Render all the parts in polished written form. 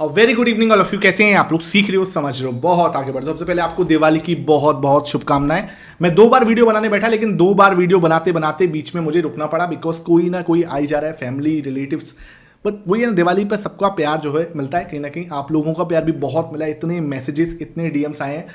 Very good evening all of you. कैसे हैं आप लोग? सीख रहे हो, समझ रहे हो, बहुत आगे बढ़ रहे हो। सबसे पहले आपको दिवाली की बहुत बहुत शुभकामनाएं। मैं 2 बार वीडियो बनाने बैठा, लेकिन 2 बार वीडियो बनाते बनाते बीच में मुझे रुकना पड़ा, बिकॉज कोई ना कोई आई जा रहा है, फैमिली रिलेटिव्स। बट वही है ना, दिवाली पर सबका प्यार जो है मिलता है, कहीं ना कहीं आप लोगों का प्यार भी बहुत मिला है। इतने मैसेजेस, इतने डीएम्स आए हैं,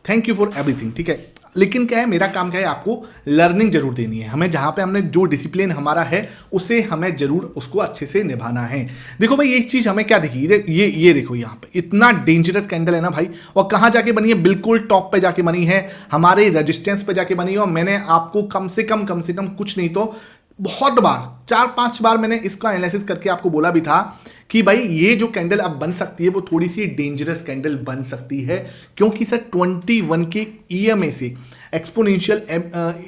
थैंक यू फॉर एवरीथिंग। ठीक है, लेकिन क्या है, मेरा काम क्या है, आपको लर्निंग जरूर देनी है। हमें जहां पे हमने जो डिसिप्लिन हमारा है उसे हमें जरूर उसको अच्छे से निभाना है। देखो भाई, एक चीज हमें क्या दिखी, ये देखो, यहाँ पे इतना डेंजरस कैंडल है ना भाई, और कहां जाके बनी है? बिल्कुल टॉप पे जाके बनी है, हमारे रेजिस्टेंस पे जाके बनी है। और मैंने आपको कम से कम कुछ नहीं तो बहुत बार, 4-5 बार मैंने इसका एनालिसिस करके आपको बोला भी था कि भाई ये जो कैंडल अब बन सकती है वो थोड़ी सी डेंजरस कैंडल बन सकती है, क्योंकि सर 21 के ईएमए से, एक्सपोनेंशियल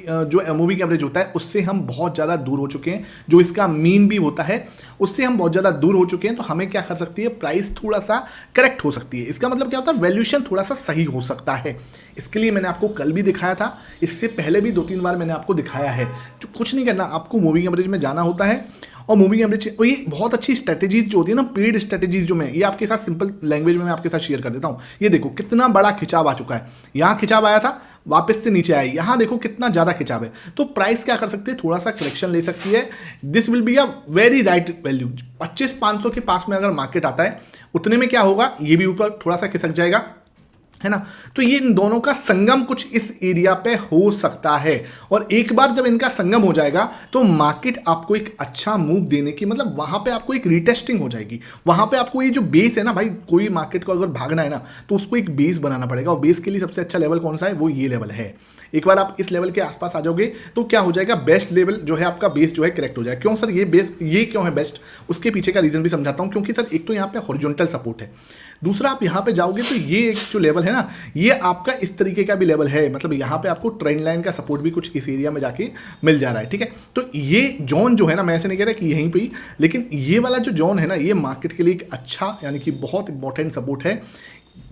जो मूविंग एवरेज होता है, उससे हम बहुत ज़्यादा दूर हो चुके हैं। जो इसका मीन भी होता है उससे हम बहुत ज़्यादा दूर हो चुके हैं। तो हमें क्या कर सकती है, प्राइस थोड़ा सा करेक्ट हो सकती है। इसका मतलब क्या होता है, वैल्यूएशन थोड़ा सा सही हो सकता है। इसके लिए मैंने आपको कल भी दिखाया था, इससे पहले भी 2-3 बार मैंने आपको दिखाया है। जो कुछ नहीं करना, आपको मूविंग एवरेज में जाना होता है, और मूविंग एवरेज, और ये बहुत अच्छी स्ट्रेटेजीज जो होती है ना, पेड स्ट्रेटेजीज, जो मैं ये आपके साथ सिंपल लैंग्वेज में मैं आपके साथ शेयर कर देता हूँ। ये देखो कितना बड़ा खिंचाव आ चुका है, यहाँ खिंचाव आया था, वापस से नीचे आया, यहाँ देखो कितना ज़्यादा खिंचाव है। तो प्राइस क्या कर सकती है, थोड़ा सा करेक्शन ले सकती है। This will be a very right value. 25,500 के पास में अगर मार्केट आता है, उतने में क्या होगा, ये भी ऊपर थोड़ा सा खिसक जाएगा, है ना। तो ये इन दोनों का संगम कुछ इस एरिया पे हो सकता है, और एक बार जब इनका संगम हो जाएगा तो मार्केट आपको एक अच्छा मूव देने की, मतलब वहां पे आपको एक रीटेस्टिंग हो जाएगी। वहां पे आपको ये जो बेस है ना भाई, कोई मार्केट को अगर भागना है ना तो उसको एक बेस बनाना पड़ेगा, और बेस के लिए सबसे अच्छा लेवल कौन सा है, वो ये लेवल है। एक बार आप इस लेवल के आसपास आ जाओगे तो क्या हो जाएगा, बेस्ट लेवल जो है आपका, बेस जो है करेक्ट हो जाएगा। क्यों सर ये बेस, ये क्यों है बेस्ट, उसके पीछे का रीजन भी समझाता हूं। क्योंकि सर एक तो यहाँ पे हॉरिजॉन्टल सपोर्ट है, दूसरा आप यहाँ पे जाओगे तो ये एक जो लेवल है ना, ये आपका इस तरीके का भी लेवल है, मतलब यहाँ पे आपको ट्रेंड लाइन का सपोर्ट भी कुछ इस एरिया में जाके मिल जा रहा है। ठीक है, तो ये जोन जो है ना, मैं ऐसे नहीं कह रहा कि यहीं पे ही, लेकिन ये वाला जो जोन है ना, ये मार्केट के लिए एक अच्छा, यानी कि बहुत इंपॉर्टेंट सपोर्ट है।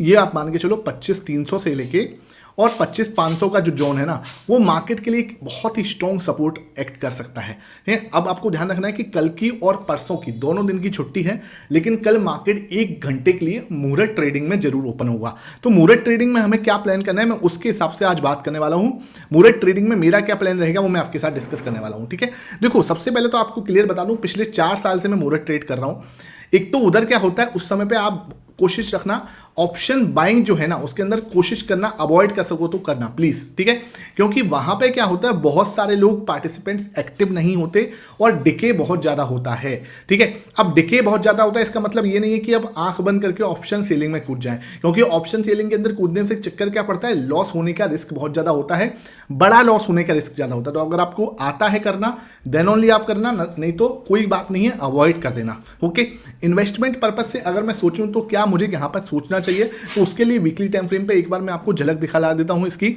ये आप मान के चलो 25,300 से लेके और 25,500 का जो जोन है ना, वो मार्केट के लिए एक बहुत ही स्ट्रॉन्ग सपोर्ट एक्ट कर सकता है। अब आपको ध्यान रखना है कि कल की और परसों की दोनों दिन की छुट्टी है, लेकिन कल मार्केट 1 घंटे के लिए मुहूर्त ट्रेडिंग में जरूर ओपन होगा। तो मुहूर्त ट्रेडिंग में हमें क्या प्लान करना है, मैं उसके हिसाब से आज बात करने वाला हूं। मुहूर्त ट्रेडिंग में मेरा क्या प्लान रहेगा वो मैं आपके साथ डिस्कस करने वाला हूं। ठीक है, देखो सबसे पहले तो आपको क्लियर बता दूं, पिछले 4 साल से मैं मुहूर्त ट्रेड कर रहा हूं। एक तो उधर क्या होता है, उस समय पे आप कोशिश रखना, ऑप्शन बाइंग जो है ना, उसके अंदर कोशिश करना, अवॉइड कर सको तो करना प्लीज। ठीक है, क्योंकि वहां पे क्या होता है, बहुत सारे लोग पार्टिसिपेंट्स एक्टिव नहीं होते और डिके बहुत ज्यादा होता है। ठीक है, अब डिके बहुत ज्यादा होता है, इसका मतलब ये नहीं है कि अब आंख बंद करके ऑप्शन सेलिंग में कूद जाए, क्योंकि ऑप्शन सेलिंग के अंदर कूदने से चक्कर क्या पड़ता है, लॉस होने का रिस्क बहुत ज्यादा होता है, बड़ा लॉस होने का रिस्क ज्यादा होता है। तो अगर आपको आता है करना, देन ओनली आप करना, नहीं तो कोई बात नहीं है, अवॉइड कर देना। ओके, इन्वेस्टमेंट पर्पज से अगर मैं सोचूं तो क्या मुझे यहाँ पर सोचना चाहिए, तो उसके लिए वीकली टाइम फ्रेम पे एक बार मैं आपको झलक दिखा देता हूं इसकी।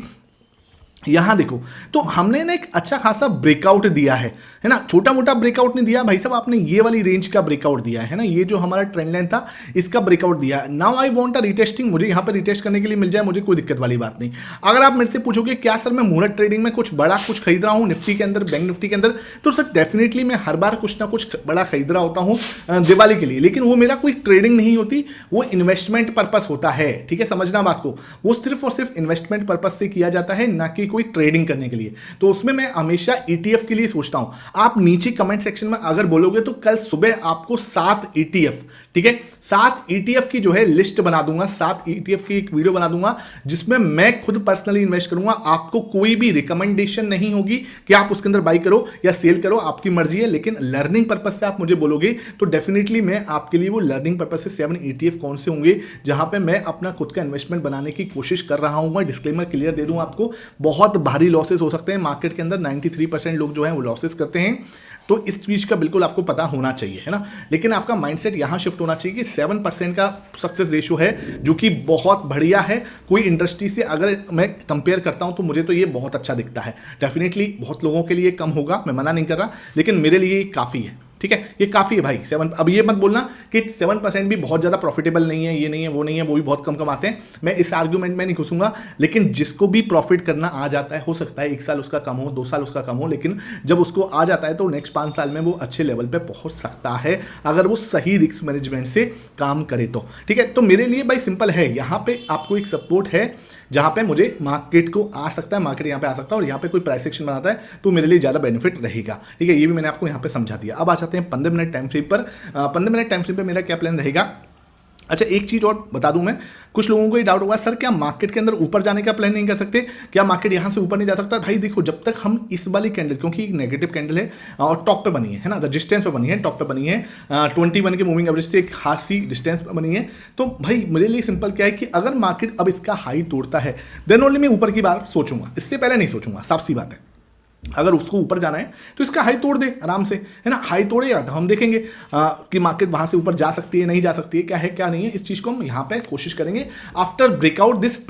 यहां देखो, तो हमने ना एक अच्छा खासा ब्रेकआउट दिया है ना, छोटा मोटा ब्रेकआउट नहीं दिया भाई साहब, आपने ये वाली रेंज का ब्रेकआउट दिया है ना, ये जो हमारा ट्रेंड लाइन था इसका ब्रेकआउट दिया। Now I want a retesting, मुझे यहां पे रिटेस्ट करने के लिए मिल जाए, मुझे कोई दिक्कत वाली बात नहीं। अगर आप मेरे से पूछोगे क्या सर मैं मुहूर्त ट्रेडिंग में कुछ बड़ा कुछ खरीद रहा हूं निफ्टी के अंदर, बैंक निफ्टी के अंदर, तो सर डेफिनेटली मैं हर बार कुछ ना कुछ बड़ा खरीद रहा होता हूं दिवाली के लिए, लेकिन वो मेरा कोई ट्रेडिंग नहीं होती, वो इन्वेस्टमेंट पर्पस होता है। ठीक है, समझना बात को, वो सिर्फ और सिर्फ इन्वेस्टमेंट पर्पस से किया जाता है, ना कि कोई ट्रेडिंग करने के लिए। तो उसमें मैं हमेशा ईटीएफ के लिए सोचता हूं। आप नीचे कमेंट सेक्शन में अगर बोलोगे तो कल सुबह आपको 7 ईटीएफ, ठीक है, 7 ईटीएफ की जो है लिस्ट बना दूंगा, 7 ईटीएफ की एक वीडियो बना दूंगा, जिसमें मैं खुद पर्सनली इन्वेस्ट करूंगा। आपको कोई भी रिकमेंडेशन नहीं होगी कि आप उसके अंदर बाई करो या सेल करो, आपकी मर्जी है, लेकिन लर्निंग पर्पस से आप मुझे बोलोगे तो डेफिनेटली मैं आपके लिए वो लर्निंग पर्पस से 7 ईटीएफ कौन से होंगे जहां पे मैं अपना खुद का इन्वेस्टमेंट बनाने की कोशिश कर रहा हूं। मैं डिस्क्लेमर क्लियर दे दूं आपको, बहुत भारी लॉसेस हो सकते हैं मार्केट के अंदर, 93% लोग जो है वो लॉसेस करते हैं, तो इस चीज का बिल्कुल आपको पता होना चाहिए, है ना। लेकिन आपका माइंडसेट यहां शिफ्ट होना चाहिए कि 7% का सक्सेस रेशियो है, जो कि बहुत बढ़िया है। कोई इंडस्ट्री से अगर मैं कंपेयर करता हूं तो मुझे तो ये बहुत अच्छा दिखता है। डेफिनेटली बहुत लोगों के लिए कम होगा, मैं मना नहीं कर रहा, लेकिन मेरे लिए काफ़ी है। ठीक है, ये काफ़ी है भाई 7। अब ये मत बोलना कि 7% भी बहुत ज़्यादा प्रॉफिटेबल नहीं है, ये नहीं है, वो नहीं है, वो भी बहुत कम कमाते हैं। मैं इस आर्ग्यूमेंट में नहीं घुसूंगा, लेकिन जिसको भी प्रॉफिट करना आ जाता है, हो सकता है 1 साल उसका कम हो, 2 साल उसका कम हो, लेकिन जब उसको आ जाता है तो नेक्स्ट 5 साल में वो अच्छे लेवल पे पहुंच सकता है, अगर वो सही रिस्क मैनेजमेंट से काम करे तो। ठीक है, तो मेरे लिए भाई सिंपल है, यहाँ पे आपको एक सपोर्ट है जहाँ पे मुझे मार्केट को आ सकता है, मार्केट यहाँ पे आ सकता है, और यहाँ पे कोई प्राइस एक्शन बनाता है तो मेरे लिए ज़्यादा बेनिफिट रहेगा। ठीक है, ये भी मैंने आपको यहाँ पे समझा दिया। अब आ जाते हैं 15 मिनट टाइम फ्रेम पर। 15 मिनट टाइम फ्रेम पर मेरा क्या प्लान रहेगा। अच्छा, एक चीज़ और बता दूं मैं, कुछ लोगों को ये डाउट होगा, सर क्या मार्केट के अंदर ऊपर जाने का प्लान नहीं कर सकते, क्या मार्केट यहाँ से ऊपर नहीं जा सकता। भाई देखो, जब तक हम इस वाली कैंडल, क्योंकि एक नेगेटिव कैंडल है और टॉप पे बनी है ना, रजिस्टेंस पे बनी है, टॉप पे बनी है, 21 के मूविंग एवरेज से एक खासी डिस्टेंस पे बनी है, तो भाई मेरे लिए सिंपल क्या है कि अगर मार्केट अब इसका हाई तोड़ता है देन ओनली मैं ऊपर की बात सोचूंगा, इससे पहले नहीं सोचूंगा, साफ सी बात है। अगर उसको ऊपर जाना है तो इसका हाई तोड़ दे आराम से, है ना, हाई तोड़ेगा तो हम देखेंगे कि मार्केट वहां से ऊपर जा सकती है, नहीं जा सकती है, क्या है क्या नहीं है, इस चीज को हम यहां पे कोशिश करेंगे। आफ्टर ब्रेकआउट दिस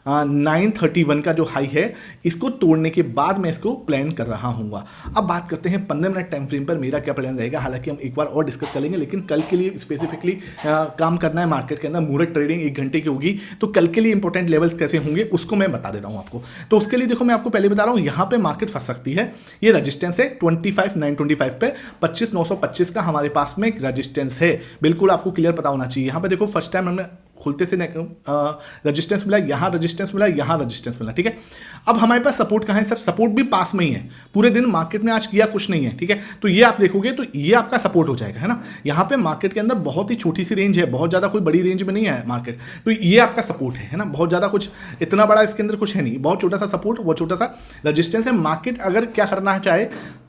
931 का जो हाई है, इसको तोड़ने के बाद मैं इसको प्लान कर रहा हूँ। अब बात करते हैं 15 मिनट टाइम फ्रेम पर मेरा क्या प्लान रहेगा। हालांकि हम एक बार और डिस्कस कर लेंगे, लेकिन कल के लिए स्पेसिफिकली काम करना है मार्केट के अंदर। मुहूर्त ट्रेडिंग 1 घंटे की होगी, तो कल के लिए इंपॉर्टेंट लेवल्स कैसे होंगे उसको मैं बता देता हूँ आपको। तो उसके लिए देखो, मैं आपको पहले बता रहा हूँ, यहाँ पे मार्केट फंस सकती है। ये रजिस्टेंस है 25,925 पे, 25,925 का हमारे पास में रजिस्टेंस है, बिल्कुल आपको क्लियर पता होना चाहिए। यहाँ पे देखो, फर्स्ट टाइम हमें खुलते से रजिस्टेंस मिला, यहाँ रजिस्टेंस मिला, यहाँ रजिस्टेंस मिला। ठीक है, अब हमारे पास सपोर्ट कहाँ है सर, सपोर्ट भी पास में ही है। पूरे दिन मार्केट ने आज किया कुछ नहीं है, ठीक है, तो ये आप देखोगे तो ये आपका सपोर्ट हो जाएगा, है ना। यहाँ पे मार्केट के अंदर बहुत ही छोटी सी रेंज है, बहुत ज़्यादा कोई बड़ी रेंज में नहीं है मार्केट, तो ये आपका सपोर्ट है ना। बहुत ज़्यादा कुछ इतना बड़ा इसके अंदर कुछ है नहीं, बहुत छोटा सा सपोर्ट, बहुत छोटा सा रजिस्टेंस है। मार्केट अगर क्या करना चाहे,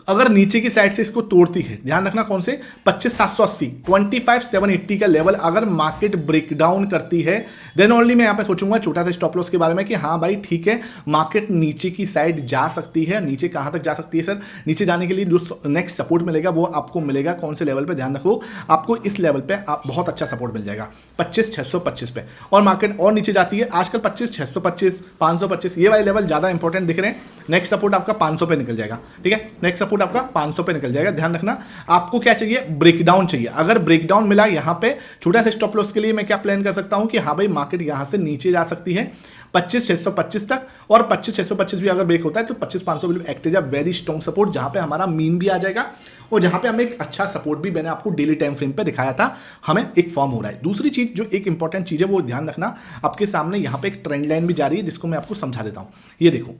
अगर नीचे की साइड से इसको तोड़ती है, ध्यान रखना कौन से 25,780, 25,780 का लेवल अगर मार्केट ब्रेकडाउन करती है, देन ओनली मैं यहां पे सोचूंगा छोटा सा स्टॉप लॉस के बारे में कि हाँ भाई ठीक है, मार्केट नीचे की साइड जा सकती है। नीचे कहां तक जा सकती है सर, नीचे जाने के लिए जो नेक्स्ट सपोर्ट मिलेगा वो आपको मिलेगा कौन से लेवल पे, ध्यान रखो, आपको इस लेवल पे आप बहुत अच्छा सपोर्ट मिल जाएगा 25,625 पे। और मार्केट और नीचे जाती है आजकल 25,625, 525, ये वाले लेवल ज्यादा इंपॉर्टेंट दिख रहे हैं। नेक्स्ट सपोर्ट आपका 500 पे निकल जाएगा, ठीक है, नेक्स्ट सपोर्ट आपका 500 पे निकल जाएगा। ध्यान रखना, आपको क्या चाहिए, ब्रेकडाउन चाहिए। अगर ब्रेकडाउन मिला यहां पे, छोटा सा स्टॉप लॉस के लिए मैं क्या प्लान कर सकता हूं कि हाँ भाई मार्केट यहां से नीचे जा सकती है 25,625 तक, और 25,625 भी अगर ब्रेक होता है तो 25,500 will act as a very strong support, जहां पे हमारा मीन भी आ जाएगा और जहां पे हमें एक अच्छा सपोर्ट भी मैंने आपको डेली टाइम फ्रेम पे दिखाया था, हमें एक फॉर्म हो रहा है। दूसरी चीज जो एक इंपॉर्टेंट चीज है वो ध्यान रखना, आपके सामने यहां पे एक ट्रेंड लाइन भी जा रही है जिसको मैं आपको समझा देता हूं। ये देखो,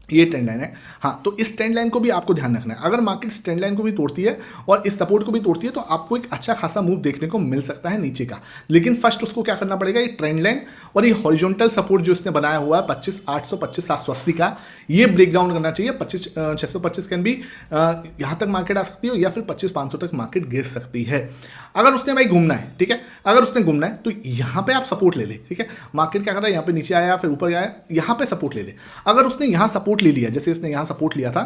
ये ट्रेंड लाइन है, हाँ, तो इस ट्रेंड लाइन को भी आपको ध्यान रखना है। अगर मार्केट इस ट्रेंड लाइन को भी तोड़ती है और इस सपोर्ट को भी तोड़ती है तो आपको एक अच्छा खासा मूव देखने को मिल सकता है नीचे का। लेकिन फर्स्ट उसको क्या करना पड़ेगा, ये ट्रेंड लाइन और ये हॉरिजॉन्टल सपोर्ट जो इसने बनाया हुआ है 25,800, 25,780 का, ये ब्रेक डाउन करना चाहिए। 25,625 कैन भी यहाँ तक मार्केट आ सकती है या फिर 25,500 तक मार्केट गिर सकती है। अगर उसने भाई घूमना है, ठीक है, अगर उसने घूमना है तो यहाँ पे आप सपोर्ट ले ले, ठीक है। मार्केट क्या कर रहा है, यहाँ पे नीचे आया फिर ऊपर आया, यहाँ पे सपोर्ट ले ले। अगर उसने यहाँ सपोर्ट ले लिया, जैसे इसने यहाँ सपोर्ट लिया था,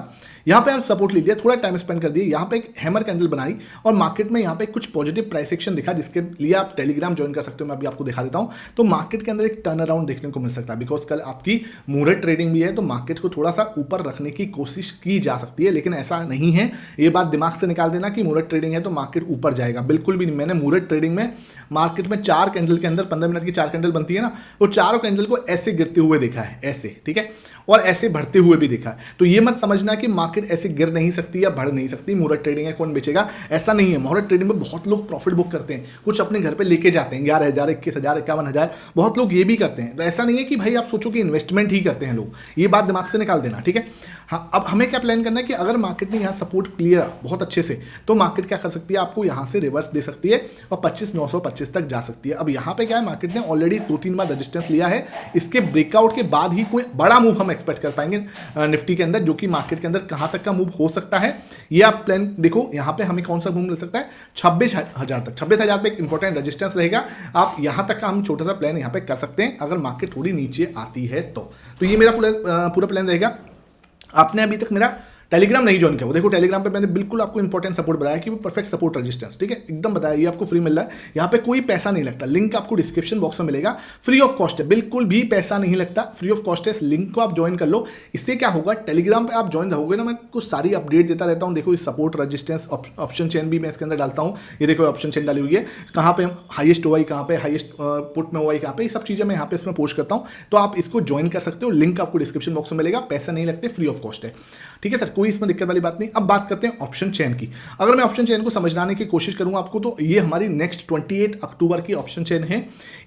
यहाँ पे सपोर्ट ले लिया, थोड़ा टाइम स्पेंड कर दिया, यहाँ पे एक हैमर कैंडल बनाई और मार्केट में यहाँ पे कुछ पॉजिटिव प्राइस एक्शन दिखा, जिसके लिए आप टेलीग्राम ज्वाइन कर सकते हो, मैं अभी आपको दिखा देता हूँ। तो मार्केट के अंदर एक टर्न अराउंड देखने को मिल सकता है, बिकॉज कल आपकी मुहूर्त ट्रेडिंग भी है, तो मार्केट को थोड़ा सा ऊपर रखने की कोशिश की जा सकती है, लेकिन ऐसा नहीं है। ये बात दिमाग से निकाल देना कि मुहूर्त ट्रेडिंग है तो मार्केट ऊपर जाएगा, बिल्कुल भी नहीं। मैंने मुहूर्त ट्रेडिंग में मार्केट में 4 कैंडल के अंदर 15 मिनट की 4 कैंडल बनती है ना, तो चारों कैंडल को ऐसे गिरते हुए देखा है, ऐसे, ठीक है, और ऐसे बढ़ते हुए भी देखा है। तो ये मत समझना कि मार्केट ऐसे गिर नहीं सकती या बढ़ नहीं सकती, मुहूर्त ट्रेडिंग है कौन बेचेगा, ऐसा नहीं है। मुहूर्त ट्रेडिंग में बहुत लोग प्रॉफिट बुक करते हैं, कुछ अपने घर पे लेके जाते हैं 11,000, 21,000, 51,000, बहुत लोग ये भी करते हैं। तो ऐसा नहीं है कि भाई आप सोचो कि इन्वेस्टमेंट ही करते हैं लोग, ये बात दिमाग से निकाल देना, ठीक है। हाँ, अब हमें क्या प्लान करना है कि अगर मार्केट ने यहाँ सपोर्ट क्लियर बहुत अच्छे से, तो मार्केट क्या कर सकती है, आपको यहाँ से रिवर्स दे सकती है और 25,925 तक जा सकती है। अब यहाँ पे क्या है, मार्केट ने ऑलरेडी 2-3 बार रजिस्टेंस लिया है, इसके ब्रेकआउट के बाद ही कोई बड़ा मूव हम एक्सपेक्ट कर पाएंगे निफ्टी के अंदर, जो कि मार्केट के अंदर कहाँ तक का मूव हो सकता है, ये आप प्लान देखो। यहाँ पे हमें कौन सा मूव मिल सकता है, 26,000 तक, 26,000 पे एक इंपॉर्टेंट रजिस्टेंस रहेगा, आप यहाँ तक का हम छोटा सा प्लान यहाँ पे कर सकते हैं अगर मार्केट थोड़ी नीचे आती है तो ये मेरा पूरा प्लान रहेगा। आपने अभी तक मेरा टेलीग्राम नहीं ज्वाइन किया वो देखो, टेलीग्राम पे मैंने बिल्कुल आपको इंपॉर्टेंट सपोर्ट बताया कि वो परफेक्ट सपोर्ट रेजिस्टेंस, ठीक है, एकदम बताया, ये आपको फ्री मिल रहा है, यहाँ पे कोई पैसा नहीं लगता, लिंक आपको डिस्क्रिप्शन बॉक्स में मिलेगा, फ्री ऑफ कॉस्ट है, बिल्कुल भी पैसा नहीं लगता, फ्री ऑफ कॉस्ट है, इस लिंक को आप ज्वाइन कर लो। इससे क्या होगा, टेलीग्राम पे आप ज्वाइन रहोगे ना, मैं कुछ सारी अपडेट देता रहता हूँ, देखो सपोर्ट रेजिस्टेंस ऑप्शन चेन भी मैं इसके अंदर डालता हूँ, ये देखो ऑप्शन चेन डाली हुई है, कहाँ पे हाईएस्ट ओआई, कहाँ पे हाईएस्ट पुट में ओआई, कहाँ पे, ये सब चीज़ें मैं यहाँ पे इसमें पोस्ट करता हूँ, तो आप इसको ज्वाइन कर सकते हो, लिंक आपको डिस्क्रिप्शन बॉक्स में मिलेगा, पैसा नहीं लगते, फ्री ऑफ कॉस्ट है, ठीक है सर, कोई इसमें दिक्कत वाली बात नहीं। अब बात करते हैं ऑप्शन चेन की। अगर मैं ऑप्शन चेन को समझाने की कोशिश करूंगा आपको, तो ये हमारी नेक्स्ट 28 अक्टूबर की ऑप्शन चेन है।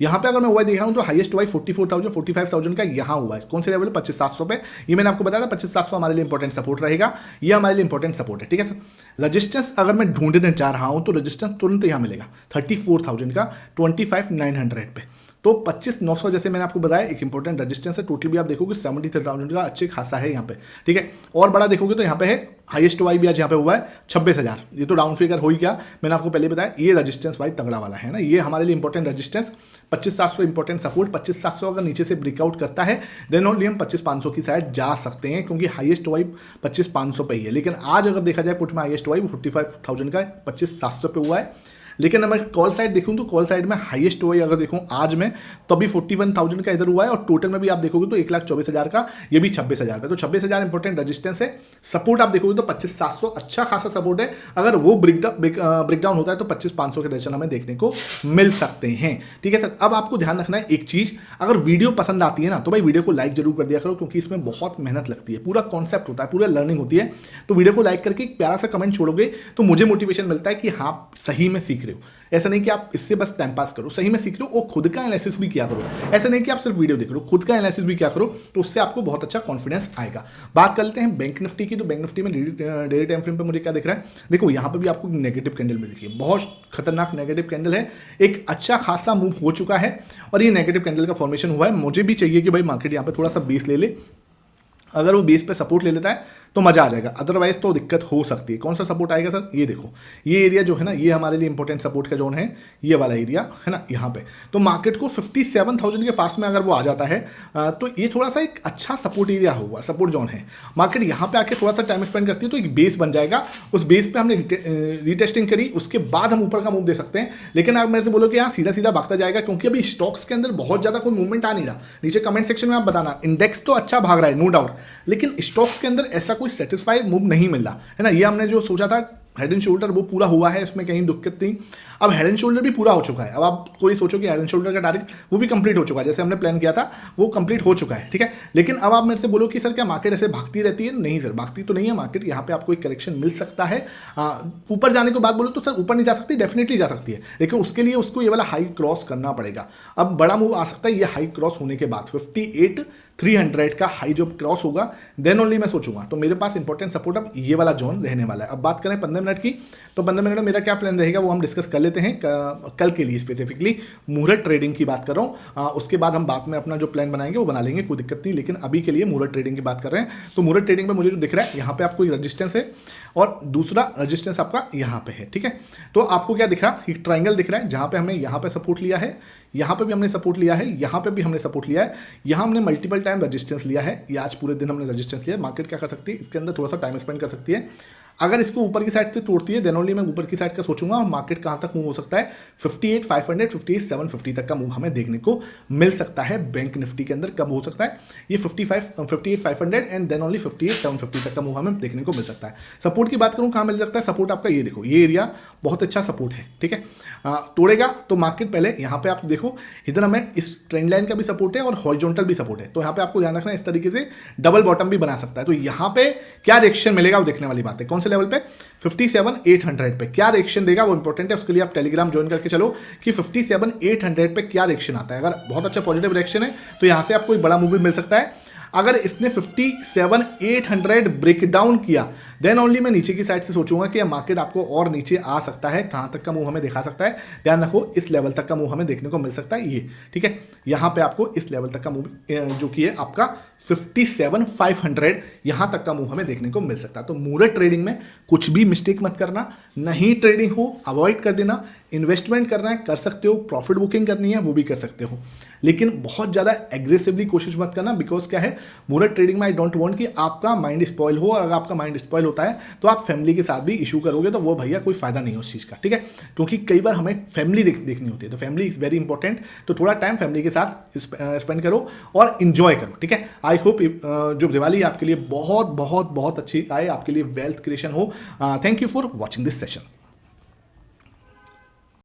यहाँ पे अगर मैं वाई देख रहा हूँ तो हाईएस्ट वाई 44,000 45,000 का यहाँ हुआ है, कौन से लेवल 25,700 पे, ये मैंने आपको बताया था 25,700 हमारे लिए इंपॉर्टेंट सपोर्ट रहेगा, ये हमारे लिए इंपॉर्टेंट सपोर्ट है, ठीक है सर। रजिस्टेंस अगर मैं ढूंढने जा रहा हूँ तो रजिस्टेंस तुरंत यहाँ मिलेगा 34,000 का 25,900 पे, तो 25,900 जैसे मैंने आपको बताया एक इंपॉर्टेंट रेजिस्टेंस है, टोटल भी आप देखोगे 73,000 का अच्छे खासा है यहाँ पे, ठीक है। और बड़ा देखोगे तो यहाँ पे है हाईएस्ट वाई भी आज यहाँ पे हुआ है 26,000, ये तो डाउन फिगर हो ही गया, मैंने आपको पहले बताया, ये रजिस्टेंस वाई तगड़ा वाला है ना, ये हमारे लिए इंपॉर्टेंट रजिस्टेंस, 25,700 इंपॉर्टेंट सपोर्ट, 25,700 अगर नीचे से ब्रेकआउट करता है देन ओनली हम 25,500 की साइड जा सकते हैं, क्योंकि हाईएस्ट वाई 25,500 पे ही है। लेकिन आज अगर देखा जाए पुट में हाईएस्ट वाई 45,000 का 25,700 पे हुआ है, लेकिन अगर कॉल साइड देखूं तो कॉल साइड में हाईएस्ट हुआ अगर देखूं आज में तो अभी 41,000 का इधर हुआ है, और टोटल में भी आप देखोगे तो 1,24,000 का, ये भी 26,000 पे, तो 26,000 इंपॉर्टेंट रेजिस्टेंस है। सपोर्ट आप देखोगे तो 25,700 अच्छा खासा सपोर्ट है, अगर वो ब्रेकडाउन होता है तो 25,500 के दर्शन हमें देखने को मिल सकते हैं, ठीक है सर। अब आपको ध्यान रखना है एक चीज, अगर वीडियो पसंद आती है ना तो भाई वीडियो को लाइक जरूर कर दिया करो, क्योंकि इसमें बहुत मेहनत लगती है, पूरा कॉन्सेप्ट होता है, पूरा लर्निंग होती है, तो वीडियो को लाइक करके एक प्यारा सा कमेंट छोड़ोगे तो मुझे मोटिवेशन मिलता है कि हाँ सही में सीख रहे हो। ऐसा नहीं कि आप इससे बस टाइम पास करो, सही में सीख लो और खुद का एनालिसिस भी किया करो, ऐसा नहीं कि आप सिर्फ वीडियो देख लो, खुद का एनालिसिस भी किया करो, तो उससे आपको बहुत अच्छा कॉन्फिडेंस आएगा। बात कर लेते हैं बैंक निफ्टी की, तो बैंक निफ्टी में डेली टाइम फ्रेम पे मुझे क्या दिख रहा है, देखो यहाँ पे भी आपको नेगेटिव कैंडल मिल रही है, बहुत खतरनाक नेगेटिव कैंडल है, एक अच्छा खासा मूव हो चुका है और ये नेगेटिव कैंडल का फॉर्मेशन हुआ है। मुझे भी चाहिए कि भाई मार्केट यहाँ पे थोड़ा सा बेस ले ले, अगर वो बेस पे सपोर्ट ले लेता है तो मजा आ जाएगा, अदरवाइज तो दिक्कत हो सकती है। कौन सा सपोर्ट आएगा सर, ये देखो, ये एरिया जो है ना, ये हमारे लिए इंपॉर्टेंट सपोर्ट का जोन है, ये वाला एरिया है ना यहाँ पे, तो मार्केट को 57,000 के पास में अगर वो आ जाता है तो ये थोड़ा सा एक अच्छा सपोर्ट एरिया होगा, सपोर्ट जोन है। मार्केट यहाँ पे आके थोड़ा सा टाइम स्पेंड करती है तो एक बेस बन जाएगा, उस बेस पे हमने रिटेस्टिंग करी, उसके बाद हम ऊपर का मूव दे सकते हैं। लेकिन आप मेरे से बोलो कि यार सीधा सीधा भागता जाएगा, क्योंकि अभी स्टॉक्स के अंदर बहुत ज़्यादा कोई मूवमेंट आ नहीं रहा, नीचे कमेंट सेक्शन में आप बताना, इंडेक्स तो अच्छा भाग रहा है नो डाउट, लेकिन स्टॉक्स के अंदर ऐसा कोई सेटिस्फाइड मूव नहीं मिल रहा है ना। ये हमने जो सोचा था हेड एंड शोल्डर वो पूरा हुआ है, इसमें कहीं दिक्कत नहीं। अब हेड एंड शोल्डर भी पूरा हो चुका है, अब आप कोई सोचो कि हेड एंड शोल्डर का टारगेट वो भी कंप्लीट हो चुका है, जैसे हमने प्लान किया था वो कंप्लीट हो चुका है, ठीक है। लेकिन अब आप मेरे से बोलो कि सर क्या मार्केट ऐसे भागती रहती है, नहीं सर भागती तो नहीं है मार्केट, यहाँ पे आपको एक करेक्शन मिल सकता है। ऊपर जाने की बात बोलो तो सर ऊपर नहीं जा सकती, डेफिनेटली जा सकती है, लेकिन उसके लिए उसको ये वाला हाई क्रॉस करना पड़ेगा। अब बड़ा मूव आ सकता है ये हाई क्रॉस होने के बाद, 58,300 का हाई जो क्रॉस होगा देन ओनली मैं सोचूंगा, तो मेरे पास इंपॉर्टेंट सपोर्ट अब ये वाला जोन रहने वाला है। अब बात करें 15 मिनट की, तो 15 मिनट में मेरा क्या प्लान रहेगा वो हम डिस्कस कर लेते हैं। कल के लिए स्पेसिफिकली मुहूर्त ट्रेडिंग की बात कर रहा हूँ, उसके बाद हम बाद में अपना जो प्लान बनाएंगे वो बना लेंगे, कोई दिक्कत नहीं, लेकिन अभी के लिए मुहूर्त ट्रेडिंग की बात कर रहे हैं। तो मुहूर्त ट्रेडिंग में मुझे जो दिख रहा है यहाँ पे आपको रजिस्टेंस है और दूसरा रजिस्टेंस आपका यहाँ पे है, ठीक है। तो आपको क्या दिख रहा है, एक ट्राइंगल दिख रहा है जहाँ पे हमें यहाँ पे सपोर्ट लिया है, यहाँ पे भी हमने सपोर्ट लिया है, यहाँ पे भी हमने सपोर्ट लिया है, यहाँ हमने मल्टीपल टाइम रजिस्टेंस लिया है, ये आज पूरे दिन हमने रजिस्टेंस लिया है। मार्केट क्या कर सकती है, इसके अंदर थोड़ा सा टाइम स्पेंड कर सकती है, अगर इसको ऊपर की साइड से तोड़ती है देन ओनली मैं ऊपर की साइड का सोचूंगा, और मार्केट कहाँ तक मूव हो सकता है 58,500 58,750 तक का मूव हमें देखने को मिल सकता है। बैंक निफ्टी के अंदर कब हो सकता है ये 58,500 एंड देन ओनली 58,750 तक का मूव हमें देखने को मिल सकता है। सपोर्ट की बात करूँ कहाँ मिल सकता है, सपोर्ट आपका ये देखो, ये एरिया बहुत अच्छा सपोर्ट है, ठीक है। तोड़ेगा तो मार्केट पहले यहाँ पे आप देखो इधर हमें इस ट्रेंड लाइन का भी सपोर्ट है और हॉरिजॉन्टल भी सपोर्ट है, तो यहाँ पे आपको ध्यान रखना इस तरीके से डबल बॉटम भी बना सकता है। तो यहाँ पे क्या रिएक्शन मिलेगा वो देखने वाली बात है। कौन से लेवल पे 57,800 पे क्या रिएक्शन देगा वो इंपॉर्टेंट है, उसके लिए आप टेलीग्राम ज्वाइन करके चलो कि 57,800 पे क्या रिएक्शन आता है। अगर बहुत अच्छा पॉजिटिव रिएक्शन है तो यहाँ से आपको एक बड़ा मूव भी मिल सकता है। अगर इसने 57,800 ब्रेक डाउन किया देन ओनली मैं नीचे की साइड से सोचूंगा कि मार्केट आपको और नीचे आ सकता है, कहां तक का मूव हमें दिखा सकता है। ध्यान रखो इस लेवल तक का मूव हमें देखने को मिल सकता है ये, ठीक है। यहां पे आपको इस लेवल तक का मूव जो कि है आपका 57,500 यहां तक का मूव हमें देखने को मिल सकता है। तो मूरत ट्रेडिंग में कुछ भी मिस्टेक मत करना, नहीं ट्रेडिंग हो अवॉइड कर देना। इन्वेस्टमेंट करना है कर सकते हो, प्रॉफिट बुकिंग करनी है वो भी कर सकते हो, लेकिन बहुत ज़्यादा एग्रेसिवली कोशिश मत करना। बिकॉज क्या है, मूरत ट्रेडिंग में आई डोंट वांट कि आपका माइंड स्पॉइल हो, और अगर आपका माइंड स्पॉइल होता है तो आप फैमिली के साथ भी इशू करोगे, तो वो भैया कोई फायदा नहीं है उस चीज़ का, ठीक है। क्योंकि कई बार हमें फैमिली देखनी होती है, तो फैमिली इज़ वेरी इंपॉर्टेंट। तो थोड़ा टाइम फैमिली के साथ स्पेंड करो और इंजॉय करो, ठीक है। आई होप जो दिवाली आपके लिए बहुत बहुत बहुत अच्छी आए, आपके लिए वेल्थ क्रिएशन हो। Thank you for watching this session.